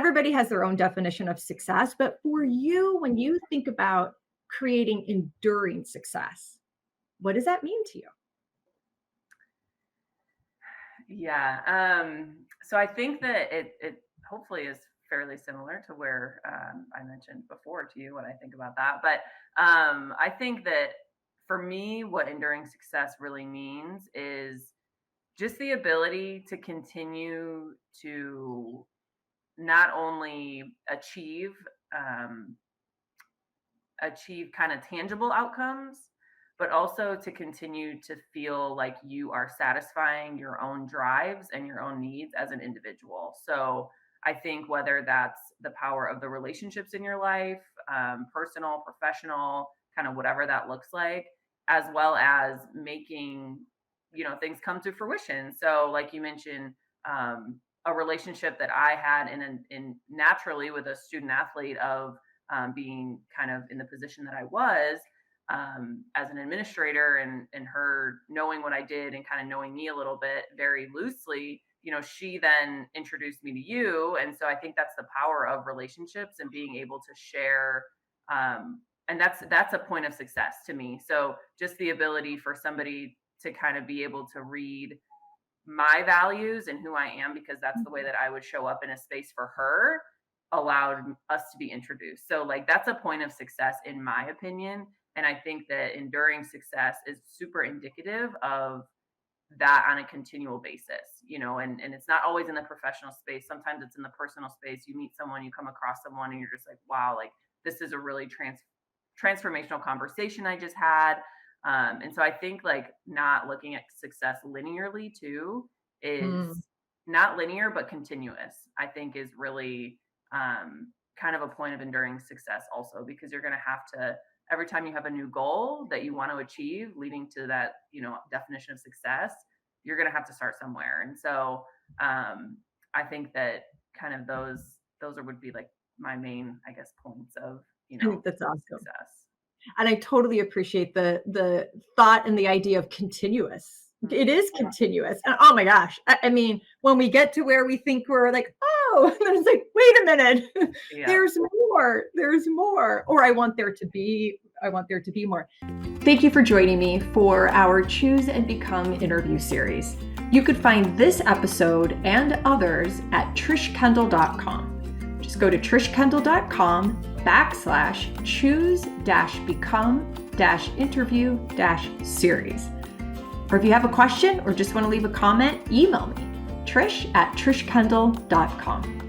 everybody has their own definition of success, but for you, when you think about creating enduring success, what does that mean to you? Yeah. So I think that it hopefully is fairly similar to where I mentioned before to you when I think about that. But I think that for me, what enduring success really means is just the ability to continue to not only um, achieve kind of tangible outcomes, but also to continue to feel like you are satisfying your own drives and your own needs as an individual. So I think whether that's the power of the relationships in your life, personal, professional, kind of whatever that looks like, as well as making, things come to fruition. So like you mentioned, a relationship that I had in naturally with a student athlete of being kind of in the position that I was as an administrator, and her knowing what I did and kind of knowing me a little bit very loosely, she then introduced me to you. And so I think that's the power of relationships and being able to share. And that's a point of success to me. So just the ability for somebody to kind of be able to read my values and who I am, because that's the way that I would show up in a space for her, allowed us to be introduced. So like that's a point of success in my opinion. And I think that enduring success is super indicative of that on a continual basis, and it's not always in the professional space. Sometimes it's in the personal space. You meet someone, you come across someone and you're just like, wow, like this is a really transformational conversation I just had. And so I think like not looking at success linearly too is Mm. not linear, but continuous, I think is really kind of a point of enduring success also, because you're going to have to, every time you have a new goal that you want to achieve leading to that, definition of success, you're going to have to start somewhere. And so I think that kind of those would be like my main, I guess, points of, I think that's awesome. success. And I totally appreciate the thought and the idea of continuous. It Mhm. is continuous. And oh my gosh. I mean, when we get to where we think we're like, oh, and then it's like, wait a minute, Yeah. there's more. Or I want there to be more. Thank you for joining me for our Choose and Become interview series. You could find this episode and others at trishkendall.com. Just go to trishkendall.com/choose-become-interview-series. Or if you have a question or just want to leave a comment, email me, trish@trishkendall.com.